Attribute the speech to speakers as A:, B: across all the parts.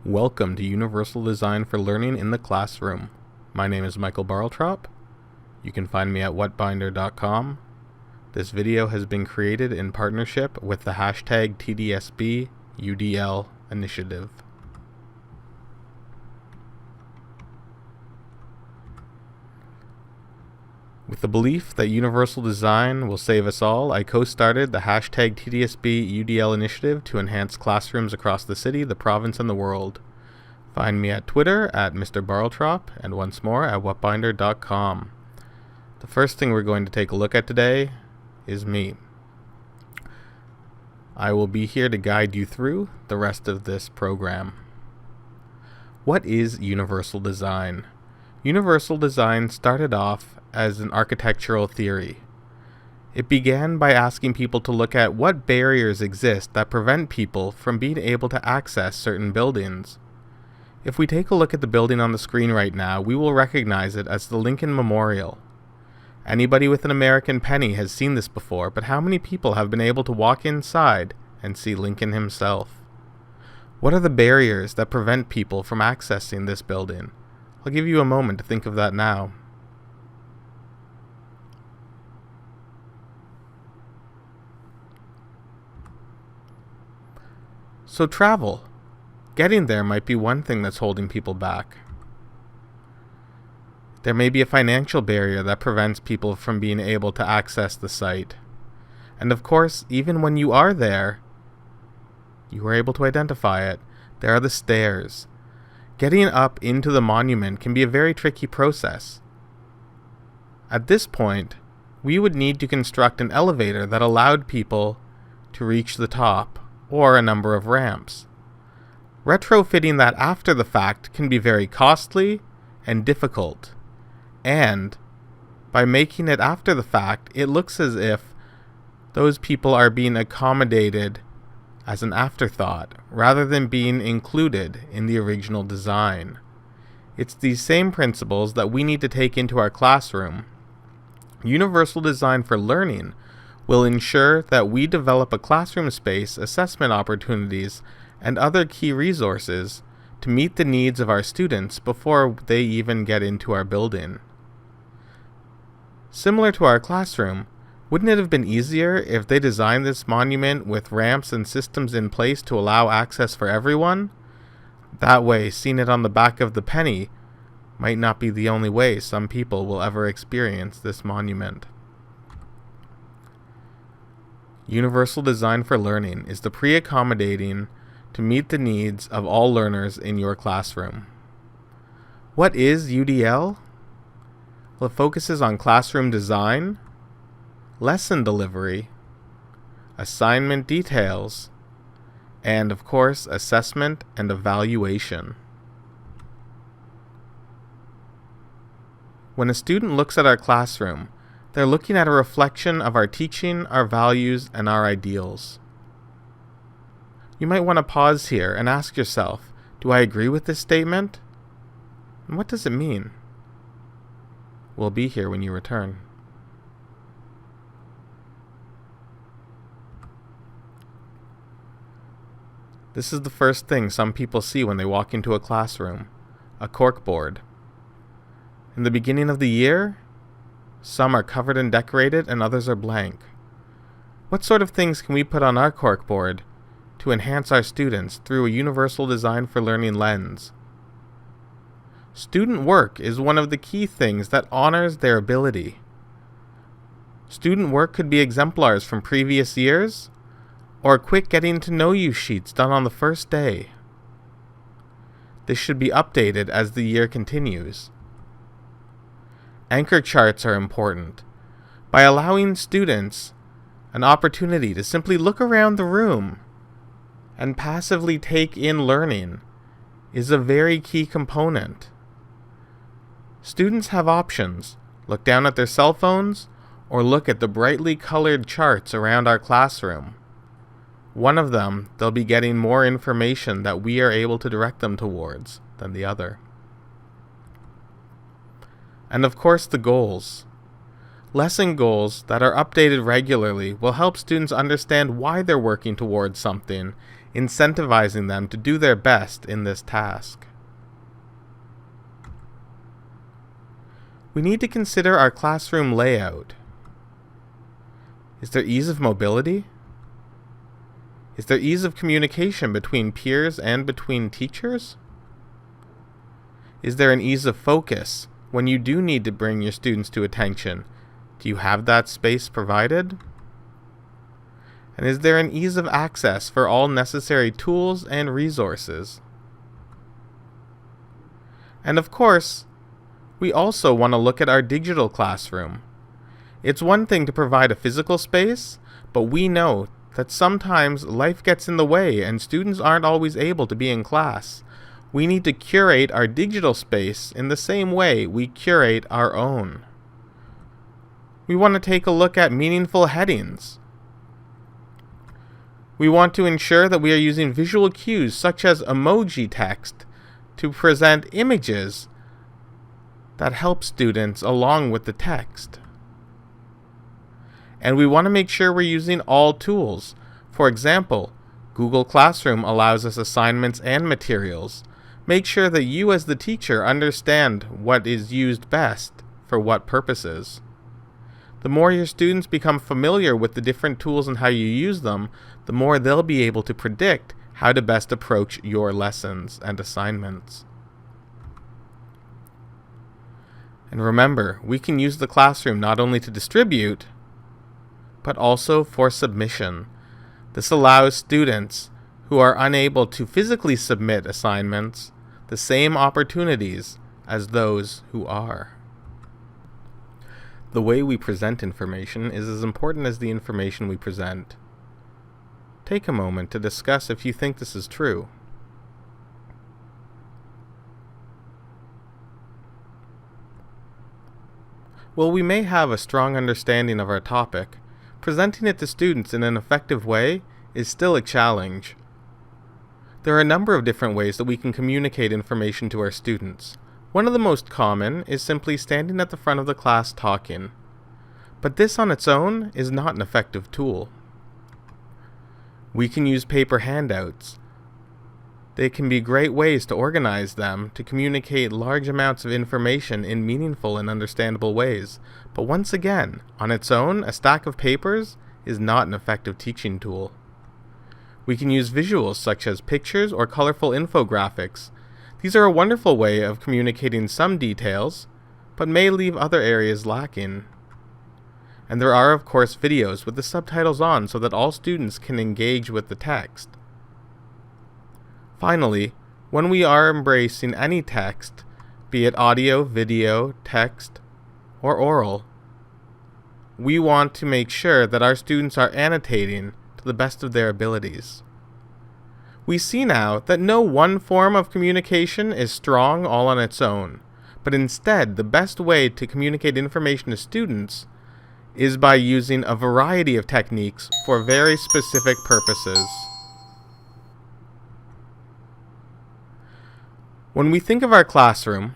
A: Welcome to Universal Design for Learning in the Classroom. My name is Michael Barltrop. You can find me at whatbinder.com. This video has been created in partnership with the hashtag tdsb UDL initiative. With the belief that universal design will save us all, I co-started the hashtag tdsb UDL initiative to enhance classrooms across the city, the province, and the world. Find me at Twitter at Mr. Barltrop, and once more at whatbinder.com. The first thing we're going to take a look at today is me. I will be here to guide you through the rest of this program. What is universal design? Universal design started off as an architectural theory. It began by asking people to look at what barriers exist that prevent people from being able to access certain buildings. If we take a look at the building on the screen right now, we will recognize it as the Lincoln Memorial. Anybody with an American penny has seen this before, but how many people have been able to walk inside and see Lincoln himself? What are the barriers that prevent people from accessing this building? I'll give you a moment to think of that now. So travel. Getting there might be one thing that's holding people back. There may be a financial barrier that prevents people from being able to access the site. And of course, even when you are there, you are able to identify it. There are the stairs. Getting up into the monument can be a very tricky process. At this point, we would need to construct an elevator that allowed people to reach the top, or a number of ramps. Retrofitting that after the fact can be very costly and difficult. And by making it after the fact, it looks as if those people are being accommodated as an afterthought, rather than being included in the original design. It's these same principles that we need to take into our classroom. Universal design for learning will ensure that we develop a classroom space, assessment opportunities, and other key resources to meet the needs of our students before they even get into our building. Similar to our classroom, wouldn't it have been easier if they designed this monument with ramps and systems in place to allow access for everyone? That way, seeing it on the back of the penny might not be the only way some people will ever experience this monument. Universal design for learning is the pre-accommodating to meet the needs of all learners in your classroom. What is UDL? Well, it focuses on classroom design, lesson delivery, assignment details, and of course, assessment and evaluation. When a student looks at our classroom, they're looking at a reflection of our teaching, our values, and our ideals. You might want to pause here and ask yourself, do I agree with this statement? And what does it mean? We'll be here when you return. This is the first thing some people see when they walk into a classroom, a corkboard. In the beginning of the year, some are covered and decorated and others are blank. What sort of things can we put on our corkboard to enhance our students through a universal design for learning lens? Student work is one of the key things that honors their ability. Student work could be exemplars from previous years, or quick getting to know you sheets done on the first day. This should be updated as the year continues. Anchor charts are important. By allowing students an opportunity to simply look around the room and passively take in learning is a very key component. Students have options. Look down at their cell phones or look at the brightly colored charts around our classroom. One of them, they'll be getting more information that we are able to direct them towards than the other. And of course, the goals. Lesson goals that are updated regularly will help students understand why they're working towards something incentivizing them to do their best in this task. We need to consider our classroom layout. Is there ease of mobility? Is there ease of communication between peers and between teachers? Is there an ease of focus when you do need to bring your students to attention? Do you have that space provided? And is there an ease of access for all necessary tools and resources? And of course, we also want to look at our digital classroom. It's one thing to provide a physical space, but we know that sometimes life gets in the way and students aren't always able to be in class. We need to curate our digital space in the same way we curate our own. We want to take a look at meaningful headings. We want to ensure that we are using visual cues such as emoji text to present images that help students along with the text. And we want to make sure we're using all tools. For example, Google Classroom allows us assignments and materials. Make sure that you as the teacher understand what is used best for what purposes. The more your students become familiar with the different tools and how you use them, the more they'll be able to predict how to best approach your lessons and assignments. And remember, we can use the classroom not only to distribute, but also for submission. This allows students who are unable to physically submit assignments the same opportunities as those who are. The way we present information is as important as the information we present. Take a moment to discuss if you think this is true. While we may have a strong understanding of our topic, presenting it to students in an effective way is still a challenge. There are a number of different ways that we can communicate information to our students. One of the most common is simply standing at the front of the class talking. But this on its own is not an effective tool. We can use paper handouts. They can be great ways to organize them to communicate large amounts of information in meaningful and understandable ways. But once again, on its own, a stack of papers is not an effective teaching tool. We can use visuals such as pictures or colorful infographics. These are a wonderful way of communicating some details, but may leave other areas lacking. And there are, of course, videos with the subtitles on so that all students can engage with the text. Finally, when we are embracing any text, be it audio, video, text, or oral, we want to make sure that our students are annotating to the best of their abilities. We see now that no one form of communication is strong all on its own, but instead the best way to communicate information to students is by using a variety of techniques for very specific purposes. When we think of our classroom,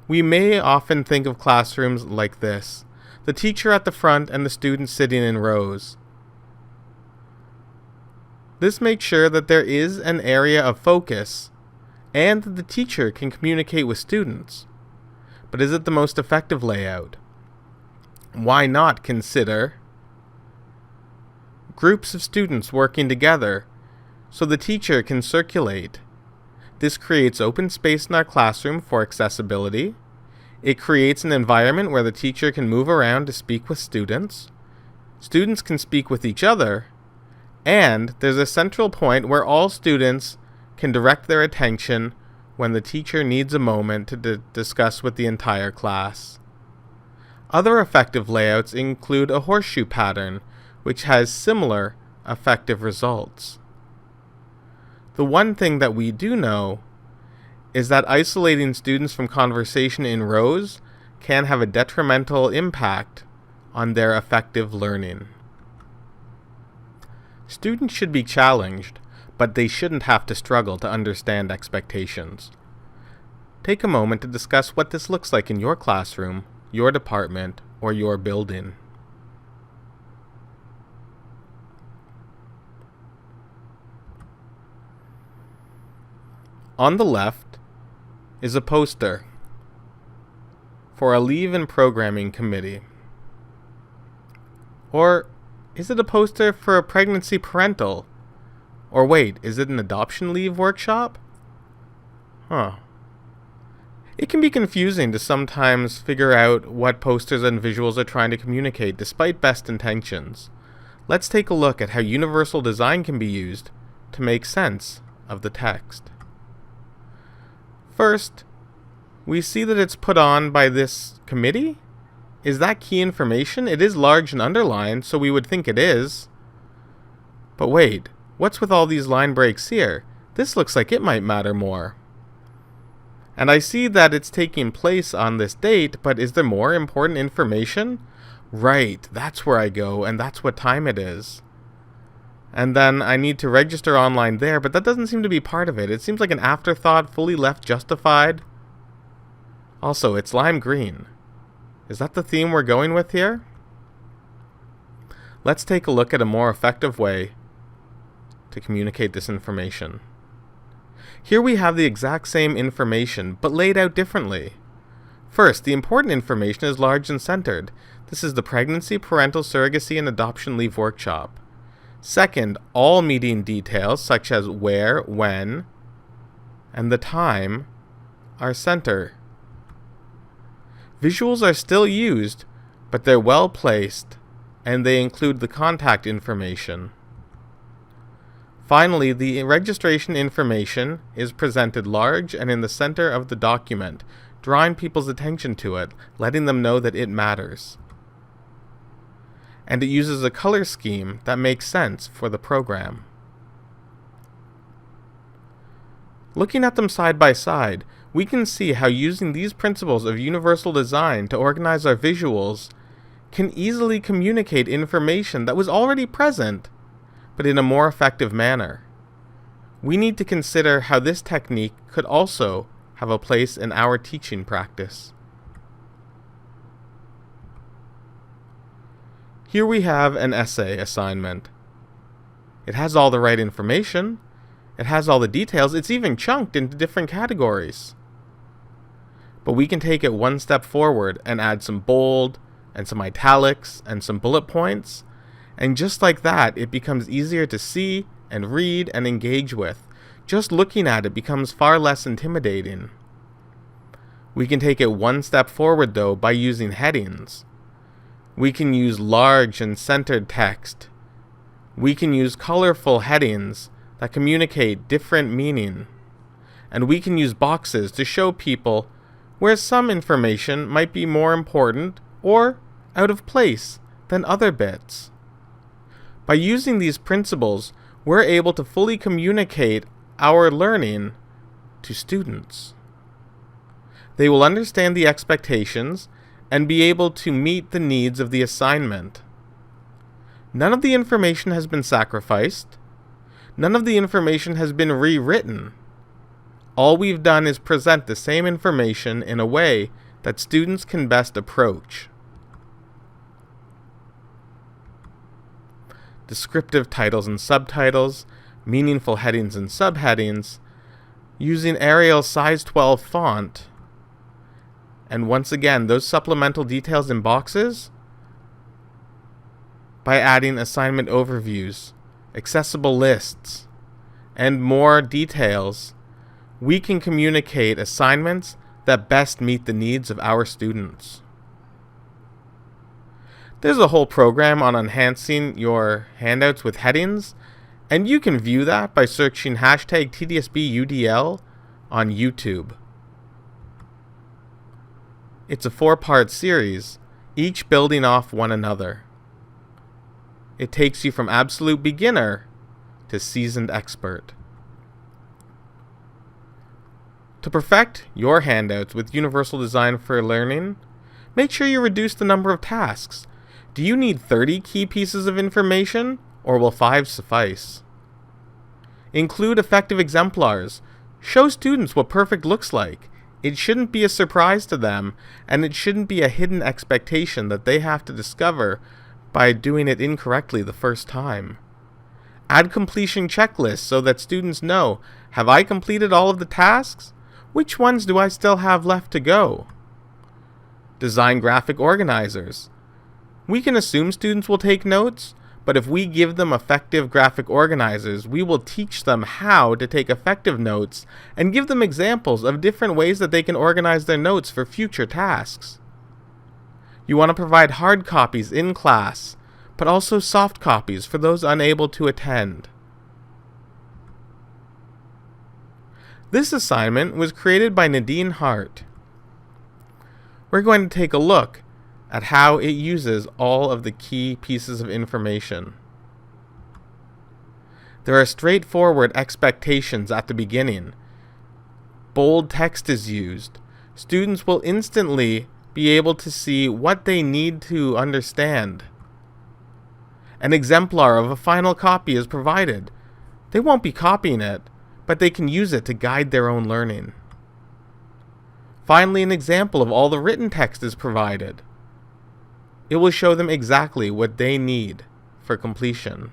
A: we may often think of classrooms like this: the teacher at the front and the students sitting in rows. This makes sure that there is an area of focus and that the teacher can communicate with students. But is it the most effective layout? Why not consider groups of students working together so the teacher can circulate? This creates open space in our classroom for accessibility. It creates an environment where the teacher can move around to speak with students. Students can speak with each other. And there's a central point where all students can direct their attention when the teacher needs a moment to discuss with the entire class. Other effective layouts include a horseshoe pattern, which has similar effective results. The one thing that we do know is that isolating students from conversation in rows can have a detrimental impact on their effective learning. Students should be challenged, but they shouldn't have to struggle to understand expectations. Take a moment to discuss what this looks like in your classroom, your department, or your building. On the left is a poster for a leave in programming committee. Or is it a poster for a pregnancy parental? Or wait, is it an adoption leave workshop? It can be confusing to sometimes figure out what posters and visuals are trying to communicate despite best intentions. Let's take a look at how universal design can be used to make sense of the text. First, we see that it's put on by this committee. Is that key information? It is large and underlined, so we would think it is. But wait, what's with all these line breaks here? This looks like it might matter more. And I see that it's taking place on this date, but is there more important information? Right, that's where I go, and that's what time it is. And then I need to register online there, but that doesn't seem to be part of it. It seems like an afterthought, fully left justified. Also, it's lime green. Is that the theme we're going with here? Let's take a look at a more effective way to communicate this information. Here we have the exact same information, but laid out differently. First, the important information is large and centered. This is the pregnancy, parental surrogacy, and adoption leave workshop. Second, all meeting details, such as where, when, and the time, are center. Visuals are still used, but they're well placed, and they include the contact information. Finally, the registration information is presented large and in the center of the document, drawing people's attention to it, letting them know that it matters. And it uses a color scheme that makes sense for the program. Looking at them side by side, we can see how using these principles of universal design to organize our visuals can easily communicate information that was already present, but in a more effective manner. We need to consider how this technique could also have a place in our teaching practice. Here we have an essay assignment. It has all the right information. It has all the details. It's even chunked into different categories. But we can take it one step forward and add some bold and some italics and some bullet points. And just like that, it becomes easier to see and read and engage with. Just looking at it becomes far less intimidating. We can take it one step forward, though, by using headings. We can use large and centered text. We can use colorful headings that communicate different meaning. And we can use boxes to show people where some information might be more important or out of place than other bits. By using these principles, we're able to fully communicate our learning to students. They will understand the expectations and be able to meet the needs of the assignment. None of the information has been sacrificed. None of the information has been rewritten. All we've done is present the same information in a way that students can best approach. Descriptive titles and subtitles, meaningful headings and subheadings, using Arial size 12 font, and once again, those supplemental details in boxes by adding assignment overviews, accessible lists, and more details, we can communicate assignments that best meet the needs of our students. There's a whole program on enhancing your handouts with headings, and you can view that by searching hashtag tdsbudl on YouTube. It's a 4-part series, each building off one another. It takes you from absolute beginner to seasoned expert. To perfect your handouts with Universal Design for Learning, make sure you reduce the number of tasks. Do you need 30 key pieces of information, or will 5 suffice? Include effective exemplars. Show students what perfect looks like. It shouldn't be a surprise to them, and it shouldn't be a hidden expectation that they have to discover by doing it incorrectly the first time. Add completion checklists so that students know, have I completed all of the tasks? Which ones do I still have left to go? Design graphic organizers. We can assume students will take notes, but if we give them effective graphic organizers, we will teach them how to take effective notes and give them examples of different ways that they can organize their notes for future tasks. You want to provide hard copies in class, but also soft copies for those unable to attend. This assignment was created by Nadine Hart. We're going to take a look at how it uses all of the key pieces of information. There are straightforward expectations at the beginning. Bold text is used. Students will instantly be able to see what they need to understand. An exemplar of a final copy is provided. They won't be copying it, but they can use it to guide their own learning. Finally, an example of all the written text is provided. It will show them exactly what they need for completion.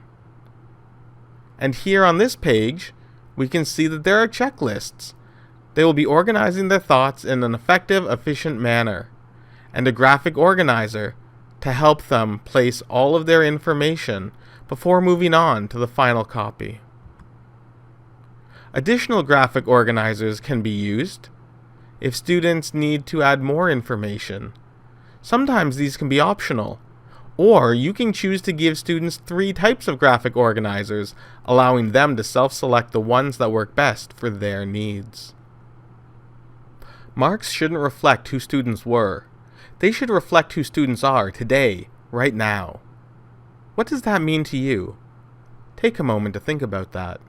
A: And here on this page, we can see that there are checklists. They will be organizing their thoughts in an effective, efficient manner, and a graphic organizer to help them place all of their information before moving on to the final copy. Additional graphic organizers can be used if students need to add more information. Sometimes these can be optional, or you can choose to give students 3 types of graphic organizers, allowing them to self-select the ones that work best for their needs. Marks shouldn't reflect who students were. They should reflect who students are today, right now. What does that mean to you? Take a moment to think about that.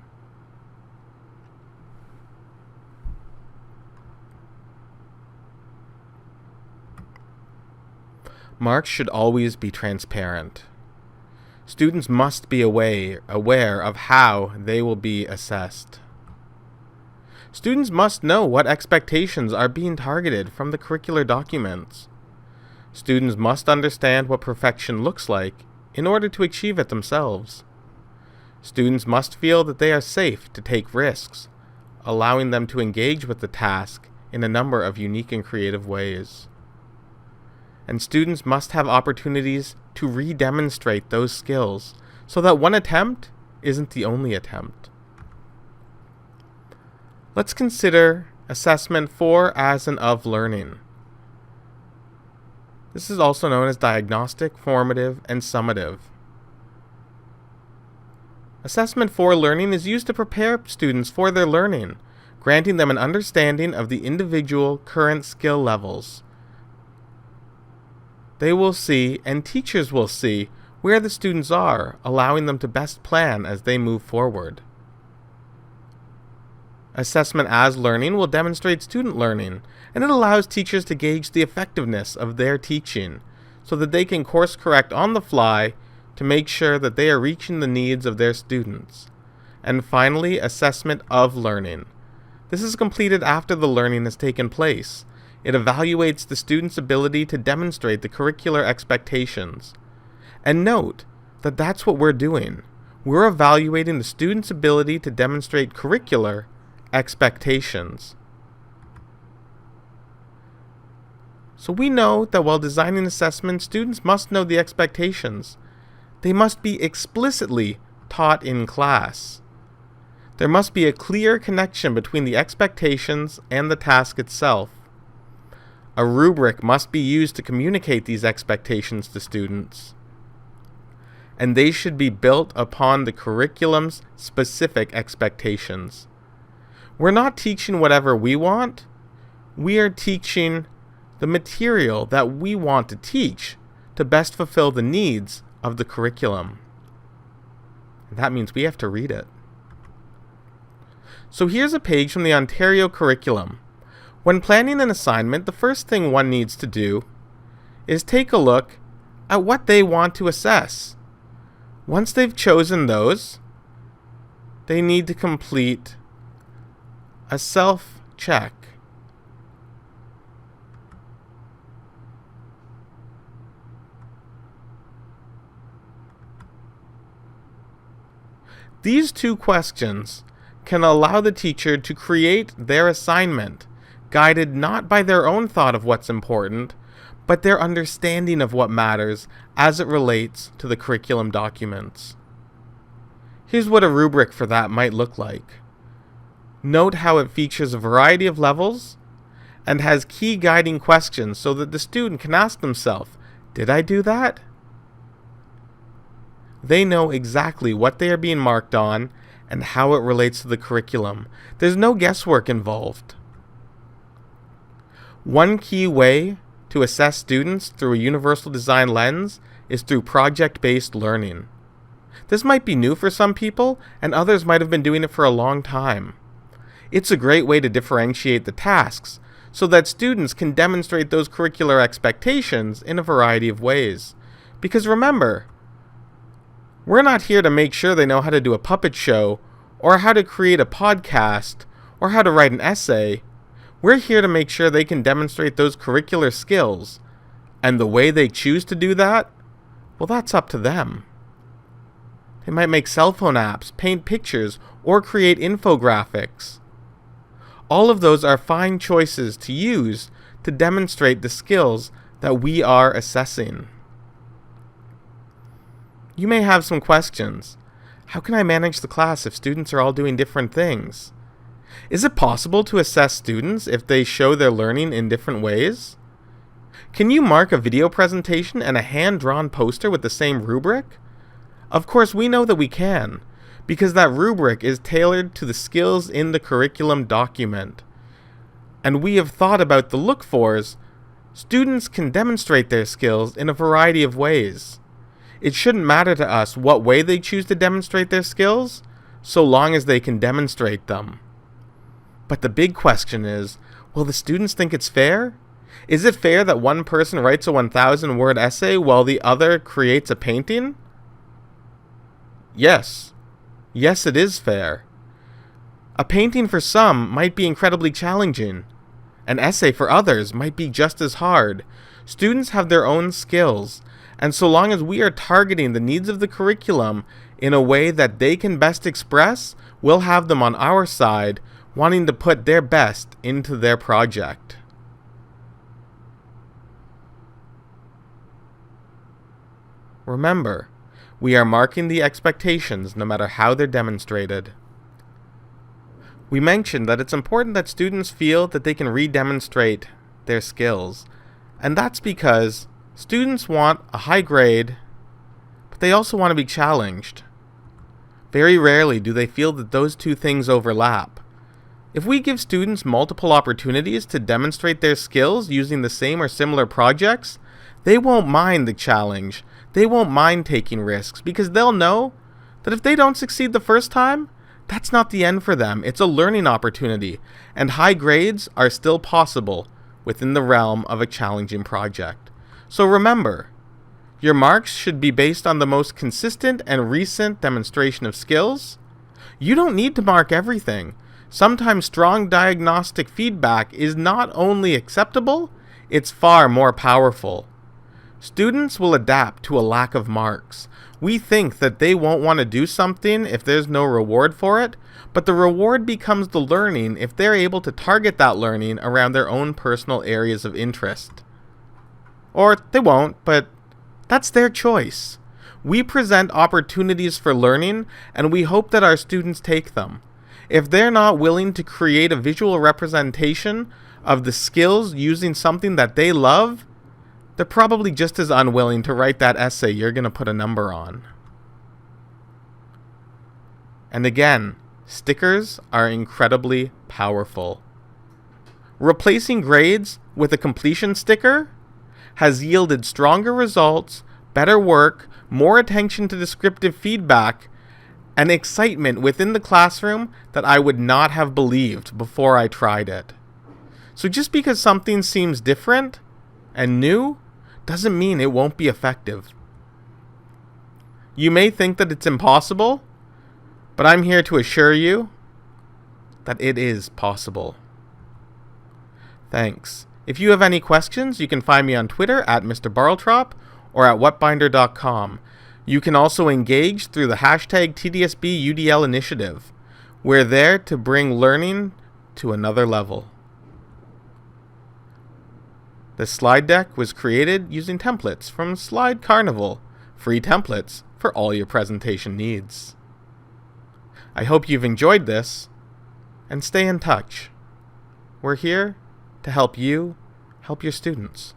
A: Marks should always be transparent. Students must be aware of how they will be assessed. Students must know what expectations are being targeted from the curricular documents. Students must understand what perfection looks like in order to achieve it themselves. Students must feel that they are safe to take risks, allowing them to engage with the task in a number of unique and creative ways. And students must have opportunities to re-demonstrate those skills so that one attempt isn't the only attempt. Let's consider assessment for, as, and of learning. This is also known as diagnostic, formative, and summative. Assessment for learning is used to prepare students for their learning, granting them an understanding of the individual current skill levels. They will see, and teachers will see, where the students are, allowing them to best plan as they move forward. Assessment as learning will demonstrate student learning, and it allows teachers to gauge the effectiveness of their teaching, so that they can course correct on the fly to make sure that they are reaching the needs of their students. And finally, assessment of learning. This is completed after the learning has taken place. It evaluates the student's ability to demonstrate the curricular expectations. And note that that's what we're doing. We're evaluating the student's ability to demonstrate curricular expectations. So we know that while designing assessments, students must know the expectations. They must be explicitly taught in class. There must be a clear connection between the expectations and the task itself. A rubric must be used to communicate these expectations to students, and they should be built upon the curriculum's specific expectations. We're not teaching whatever we want. We are teaching the material that we want to teach to best fulfill the needs of the curriculum. That means we have to read it. So here's a page from the Ontario curriculum. When planning an assignment, the first thing one needs to do is take a look at what they want to assess. Once they've chosen those, they need to complete a self-check. These two questions can allow the teacher to create their assignment, guided not by their own thought of what's important, but their understanding of what matters as it relates to the curriculum documents. Here's what a rubric for that might look like. Note how it features a variety of levels and has key guiding questions so that the student can ask themselves, did I do that? They know exactly what they are being marked on and how it relates to the curriculum. There's no guesswork involved. One key way to assess students through a universal design lens is through project-based learning. This might be new for some people, and others might have been doing it for a long time. It's a great way to differentiate the tasks so that students can demonstrate those curricular expectations in a variety of ways. Because remember, we're not here to make sure they know how to do a puppet show, or how to create a podcast, or how to write an essay. We're here to make sure they can demonstrate those curricular skills, and the way they choose to do that, well, that's up to them. They might make cell phone apps, paint pictures, or create infographics. All of those are fine choices to use to demonstrate the skills that we are assessing. You may have some questions. How can I manage the class if students are all doing different things? Is it possible to assess students if they show their learning in different ways? Can you mark a video presentation and a hand-drawn poster with the same rubric? Of course, we know that we can, because that rubric is tailored to the skills in the curriculum document. And we have thought about the look-fors. Students can demonstrate their skills in a variety of ways. It shouldn't matter to us what way they choose to demonstrate their skills, so long as they can demonstrate them. But the big question is, will the students think it's fair? Is it fair that one person writes a 1,000-word essay while the other creates a painting? Yes. Yes, it is fair. A painting for some might be incredibly challenging. An essay for others might be just as hard. Students have their own skills, and so long as we are targeting the needs of the curriculum in a way that they can best express, we'll have them on our side, wanting to put their best into their project. Remember, we are marking the expectations no matter how they're demonstrated. We mentioned that it's important that students feel that they can re-demonstrate their skills, and that's because students want a high grade, but they also want to be challenged. Very rarely do they feel that those two things overlap. If we give students multiple opportunities to demonstrate their skills using the same or similar projects, they won't mind the challenge. They won't mind taking risks because they'll know that if they don't succeed the first time, that's not the end for them. It's a learning opportunity, and high grades are still possible within the realm of a challenging project. So remember, your marks should be based on the most consistent and recent demonstration of skills. You don't need to mark everything. Sometimes strong diagnostic feedback is not only acceptable, it's far more powerful. Students will adapt to a lack of marks. We think that they won't want to do something if there's no reward for it, but the reward becomes the learning if they're able to target that learning around their own personal areas of interest. Or they won't, but that's their choice. We present opportunities for learning, and we hope that our students take them. If they're not willing to create a visual representation of the skills using something that they love, they're probably just as unwilling to write that essay you're going to put a number on. And again, stickers are incredibly powerful. Replacing grades with a completion sticker has yielded stronger results, better work, more attention to descriptive feedback, and excitement within the classroom that I would not have believed before I tried it. So just because something seems different and new doesn't mean it won't be effective. You may think that it's impossible, but I'm here to assure you that it is possible. Thanks. If you have any questions, you can find me on Twitter at Mr. Barltrop or at whatbinder.com. You can also engage through the hashtag tdsb UDL initiative. We're there to bring learning to another level. The slide deck was created using templates from Slide Carnival, free templates for all your presentation needs. I hope you've enjoyed this, and stay in touch. We're here to help you help your students.